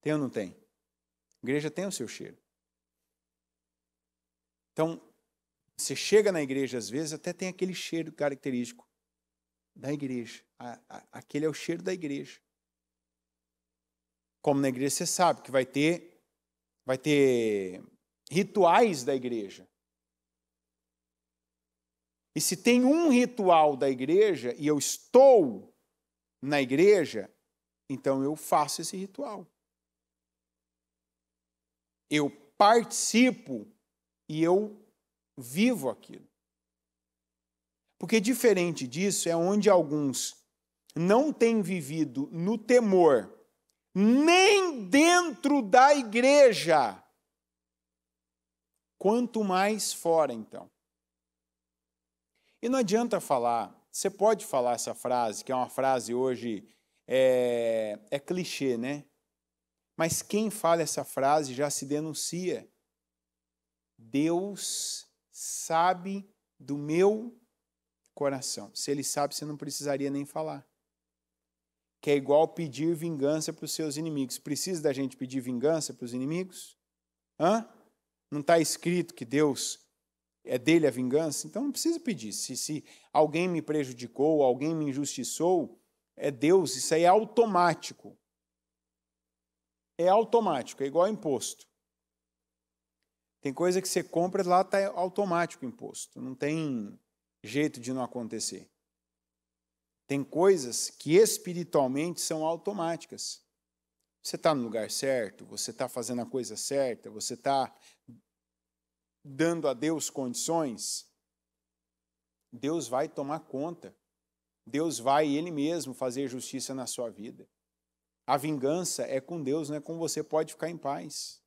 Tem ou não tem? A igreja tem o seu cheiro. Então, você chega na igreja às vezes, até tem aquele cheiro característico da igreja. Aquele é o cheiro da igreja. Como na igreja você sabe que vai ter rituais da igreja. E se tem um ritual da igreja e eu estou na igreja, então eu faço esse ritual. Eu participo e eu vivo aquilo. Porque diferente disso é onde alguns não têm vivido no temor, nem dentro da igreja, quanto mais fora, então. E não adianta falar, você pode falar essa frase, que é uma frase hoje, é clichê, né? Mas quem fala essa frase já se denuncia. Deus sabe do meu coração. Se Ele sabe, você não precisaria nem falar. Que é igual pedir vingança para os seus inimigos. Precisa da gente pedir vingança para os inimigos? Não está escrito que Deus é dele a vingança? Então não precisa pedir. Se alguém me prejudicou, alguém me injustiçou, é Deus, isso aí é automático. É automático, é igual imposto. Tem coisa que você compra, lá está automático o imposto. Não tem jeito de não acontecer. Tem coisas que espiritualmente são automáticas. Você está no lugar certo, você está fazendo a coisa certa, você está dando a Deus condições, Deus vai tomar conta. Deus vai, Ele mesmo, fazer justiça na sua vida. A vingança é com Deus, não é com você, pode ficar em paz.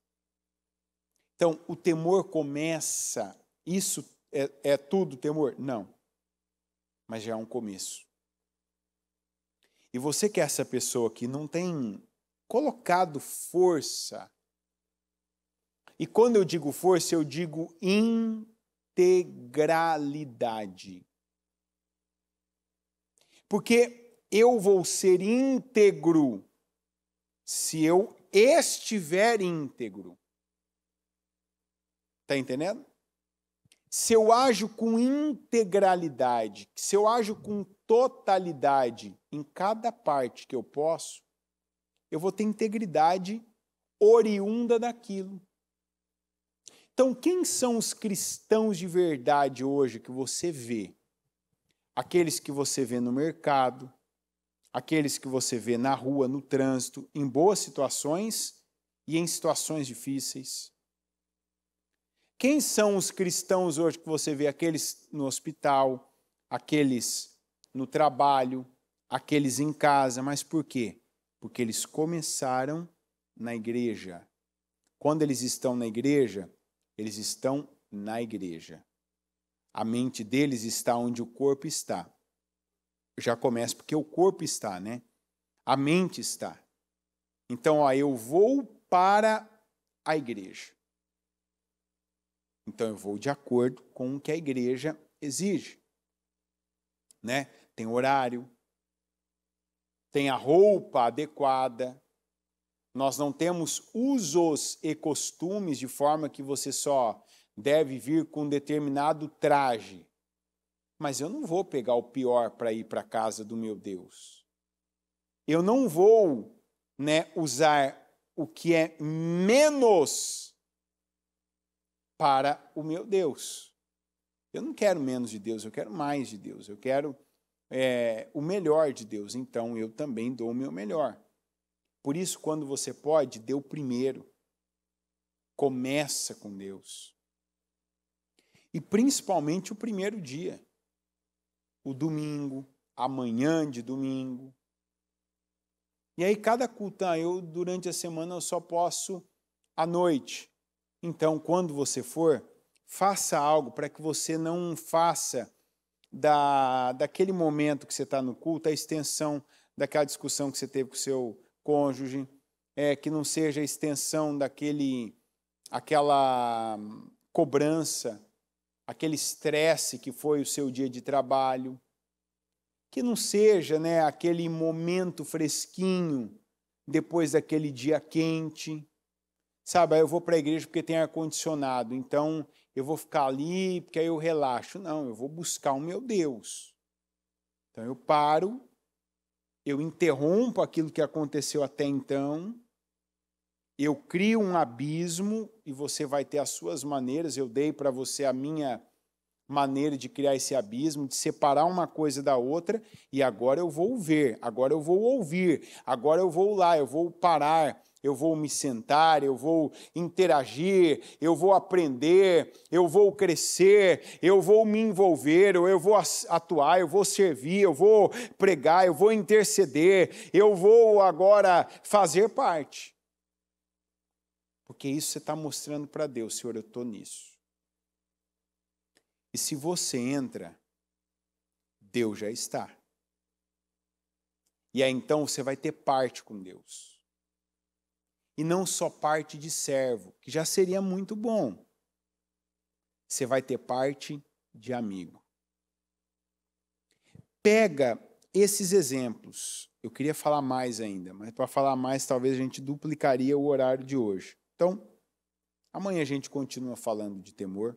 Então, o temor começa, isso é tudo temor? Não, mas já é um começo. E você que é essa pessoa que não tem colocado força, e quando eu digo força, eu digo integralidade. Porque eu vou ser íntegro se eu estiver íntegro. Está entendendo? Se eu ajo com integralidade, se eu ajo com totalidade em cada parte que eu posso, eu vou ter integridade oriunda daquilo. Então, quem são os cristãos de verdade hoje que você vê? Aqueles que você vê no mercado, aqueles que você vê na rua, no trânsito, em boas situações e em situações difíceis. Quem são os cristãos hoje que você vê? Aqueles no hospital, aqueles no trabalho, aqueles em casa. Mas por quê? Porque eles começaram na igreja. Quando eles estão na igreja, eles estão na igreja. A mente deles está onde o corpo está. Já começa porque o corpo está, né? A mente está. Então, eu vou para a igreja. Então, eu vou de acordo com o que a igreja exige. Né? Tem horário, tem a roupa adequada. Nós não temos usos e costumes de forma que você só deve vir com um determinado traje. Mas eu não vou pegar o pior para ir para a casa do meu Deus. Eu não vou, usar o que é menos para o meu Deus. Eu não quero menos de Deus, eu quero mais de Deus. Eu quero o melhor de Deus. Então, eu também dou o meu melhor. Por isso, quando você pode, dê o primeiro. Começa com Deus. E principalmente o primeiro dia. O domingo, a manhã de domingo. E aí cada culto, durante a semana eu só posso à noite. Então, quando você for, faça algo para que você não faça daquele momento que você está no culto a extensão daquela discussão que você teve com o seu cônjuge, que não seja a extensão aquela cobrança, aquele estresse que foi o seu dia de trabalho, que não seja aquele momento fresquinho depois daquele dia quente. Sabe, aí eu vou para a igreja porque tem ar-condicionado, então eu vou ficar ali porque aí eu relaxo. Não, eu vou buscar o meu Deus. Então eu paro, eu interrompo aquilo que aconteceu até então, eu crio um abismo e você vai ter as suas maneiras, eu dei para você a minha maneira de criar esse abismo, de separar uma coisa da outra, e agora eu vou ver, agora eu vou ouvir, agora eu vou lá, eu vou parar, eu vou me sentar, eu vou interagir, eu vou aprender, eu vou crescer, eu vou me envolver, eu vou atuar, eu vou servir, eu vou pregar, eu vou interceder, eu vou agora fazer parte. Porque isso você está mostrando para Deus, Senhor, eu estou nisso. E se você entra, Deus já está. E aí então você vai ter parte com Deus. E não só parte de servo, que já seria muito bom. Você vai ter parte de amigo. Pega esses exemplos. Eu queria falar mais ainda, mas para falar mais talvez a gente duplicaria o horário de hoje. Então, amanhã a gente continua falando de temor.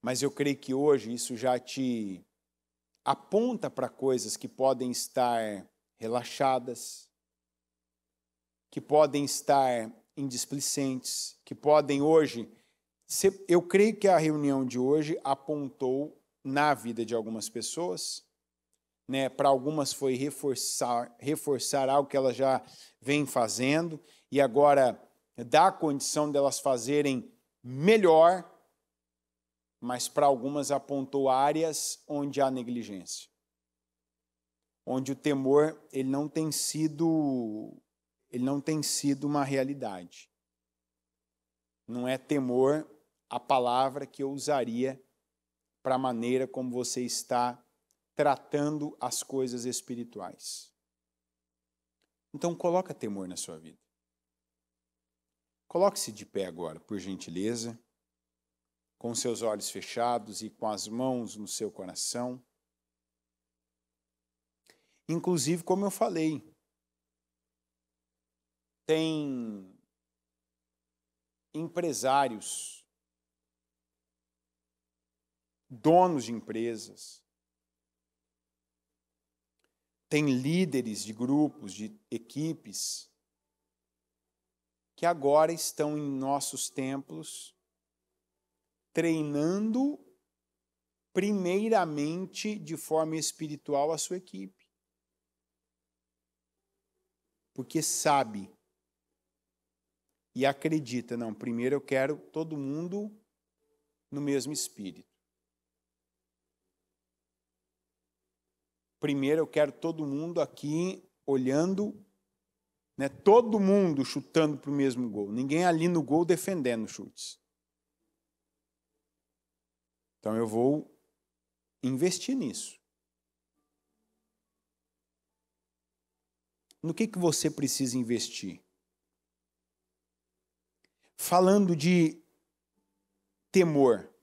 Mas eu creio que hoje isso já te aponta para coisas que podem estar relaxadas, que podem estar indisplicentes, que podem hoje... Eu creio que a reunião de hoje apontou na vida de algumas pessoas né? Para algumas foi reforçar algo que elas já vêm fazendo e agora dá condição delas fazerem melhor, mas para algumas apontou áreas onde há negligência, onde o temor ele não tem sido uma realidade. Não é temor a palavra que eu usaria para a maneira como você está tratando as coisas espirituais. Então, coloca temor na sua vida. Coloque-se de pé agora, por gentileza, com seus olhos fechados e com as mãos no seu coração. Inclusive, como eu falei, tem empresários, donos de empresas, tem líderes de grupos, de equipes, que agora estão em nossos templos treinando primeiramente de forma espiritual a sua equipe. Porque sabe e acredita, não, primeiro eu quero todo mundo no mesmo espírito. Primeiro eu quero todo mundo aqui olhando, né, todo mundo chutando para o mesmo gol. Ninguém ali no gol defendendo chutes. Então eu vou investir nisso. No que você precisa investir? Falando de temor,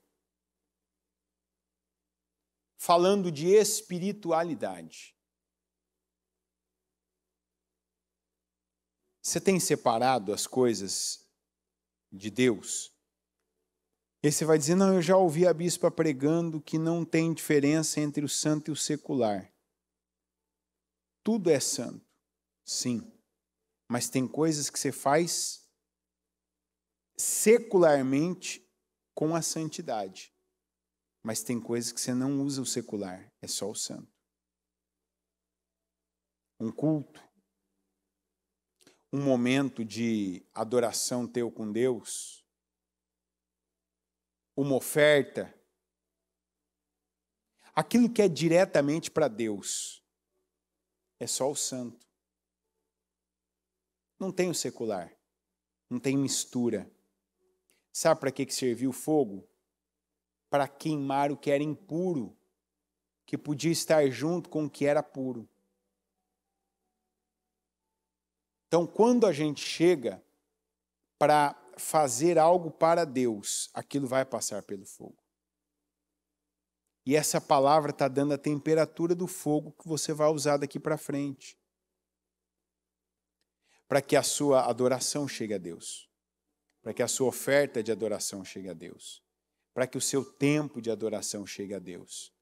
falando de espiritualidade. Você tem separado as coisas de Deus? E você vai dizer, não, eu já ouvi a bispa pregando que não tem diferença entre o santo e o secular. Tudo é santo, sim. Mas tem coisas que você faz secularmente com a santidade. Mas tem coisas que você não usa o secular, é só o santo. Um culto, um momento de adoração teu com Deus, uma oferta, aquilo que é diretamente para Deus, é só o santo. Não tem o secular, não tem mistura. Sabe para que serviu o fogo? Para queimar o que era impuro, que podia estar junto com o que era puro. Então, quando a gente chega para fazer algo para Deus, aquilo vai passar pelo fogo. E essa palavra está dando a temperatura do fogo que você vai usar daqui para frente, para que a sua adoração chegue a Deus, para que a sua oferta de adoração chegue a Deus, para que o seu tempo de adoração chegue a Deus,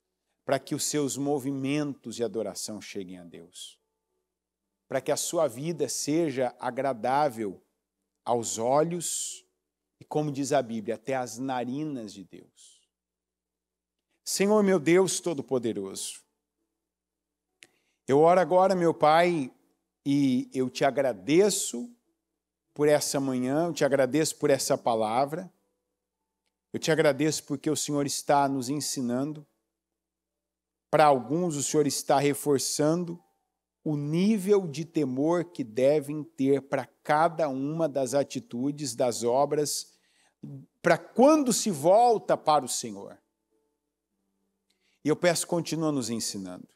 para que os seus movimentos de adoração cheguem a Deus, para que a sua vida seja agradável aos olhos e, como diz a Bíblia, até às narinas de Deus. Senhor, meu Deus Todo-Poderoso, eu oro agora, meu Pai, e eu te agradeço por essa manhã, eu te agradeço por essa palavra, eu te agradeço porque o Senhor está nos ensinando. Para alguns, o Senhor está reforçando o nível de temor que devem ter para cada uma das atitudes, das obras, para quando se volta para o Senhor. E eu peço, continua nos ensinando,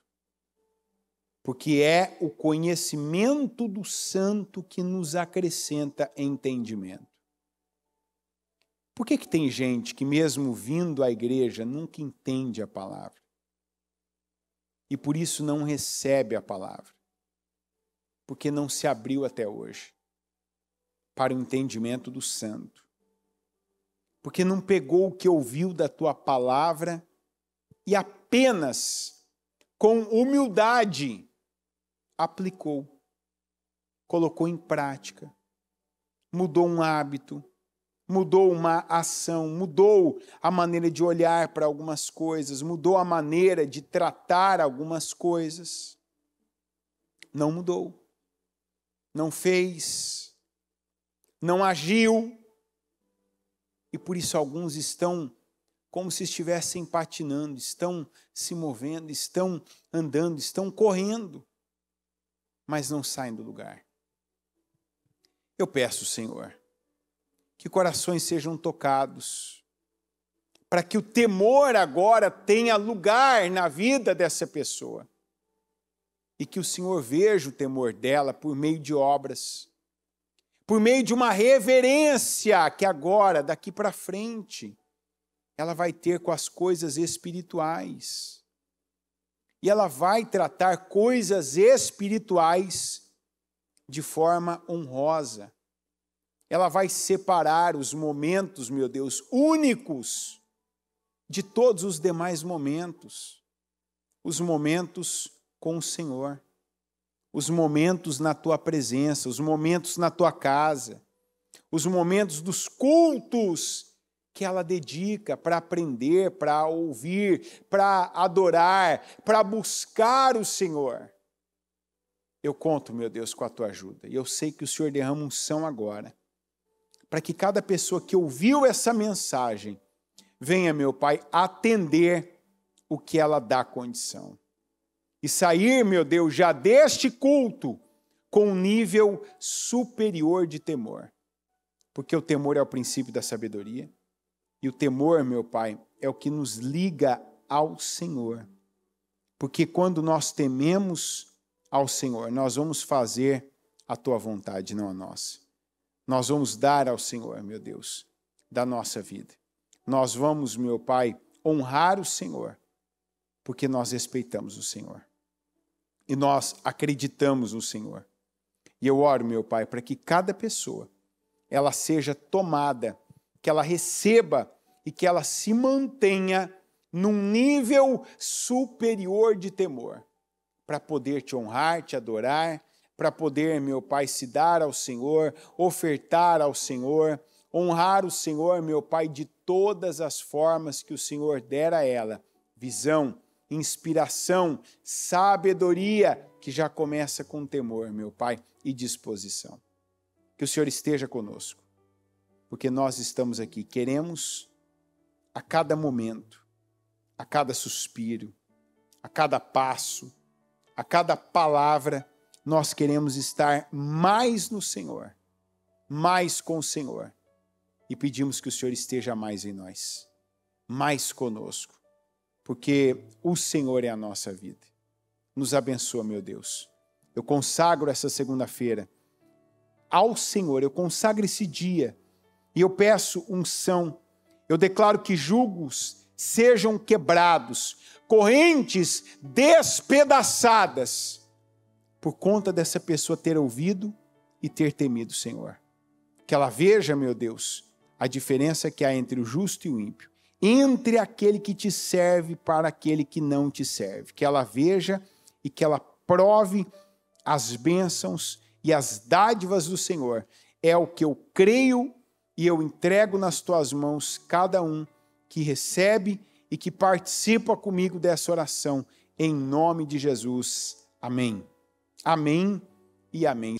porque é o conhecimento do santo que nos acrescenta entendimento. Por que tem gente que mesmo vindo à igreja nunca entende a palavra? E por isso não recebe a palavra? Porque não se abriu até hoje para o entendimento do santo. Porque não pegou o que ouviu da tua palavra e apenas com humildade aplicou, colocou em prática, mudou um hábito, mudou uma ação, mudou a maneira de olhar para algumas coisas, mudou a maneira de tratar algumas coisas. Não mudou, não fez, não agiu, e por isso alguns estão como se estivessem patinando, estão se movendo, estão andando, estão correndo, mas não saem do lugar. Eu peço, Senhor, que corações sejam tocados, para que o temor agora tenha lugar na vida dessa pessoa, e que o Senhor veja o temor dela por meio de obras, por meio de uma reverência que agora, daqui para frente, ela vai ter com as coisas espirituais. E ela vai tratar coisas espirituais de forma honrosa. Ela vai separar os momentos, meu Deus, únicos de todos os demais momentos. Os momentos com o Senhor. Os momentos na tua presença, os momentos na tua casa. Os momentos dos cultos que ela dedica para aprender, para ouvir, para adorar, para buscar o Senhor. Eu conto, meu Deus, com a tua ajuda. E eu sei que o Senhor derrama unção agora, para que cada pessoa que ouviu essa mensagem venha, meu Pai, atender o que ela dá condição. E sair, meu Deus, já deste culto com um nível superior de temor. Porque o temor é o princípio da sabedoria. E o temor, meu Pai, é o que nos liga ao Senhor. Porque quando nós tememos ao Senhor, nós vamos fazer a tua vontade, não a nossa. Nós vamos dar ao Senhor, meu Deus, da nossa vida. Nós vamos, meu Pai, honrar o Senhor, porque nós respeitamos o Senhor. E nós acreditamos no Senhor. E eu oro, meu Pai, para que cada pessoa, ela seja tomada, que ela receba e que ela se mantenha num nível superior de temor, para poder te honrar, te adorar, para poder, meu Pai, se dar ao Senhor, ofertar ao Senhor, honrar o Senhor, meu Pai, de todas as formas que o Senhor der a ela. Visão, inspiração, sabedoria, que já começa com temor, meu Pai, e disposição. Que o Senhor esteja conosco, porque nós estamos aqui, queremos a cada momento, a cada suspiro, a cada passo, a cada palavra, nós queremos estar mais no Senhor, mais com o Senhor, e pedimos que o Senhor esteja mais em nós, mais conosco, porque o Senhor é a nossa vida. Nos abençoa, meu Deus. Eu consagro essa segunda-feira ao Senhor, eu consagro esse dia, e eu peço unção. Eu declaro que julgos sejam quebrados, correntes despedaçadas, por conta dessa pessoa ter ouvido e ter temido o Senhor. Que ela veja, meu Deus, a diferença que há entre o justo e o ímpio, entre aquele que te serve para aquele que não te serve. Que ela veja e que ela prove as bênçãos e as dádivas do Senhor. É o que eu creio e eu entrego nas tuas mãos cada um que recebe e que participa comigo dessa oração, em nome de Jesus. Amém. Amém e amém.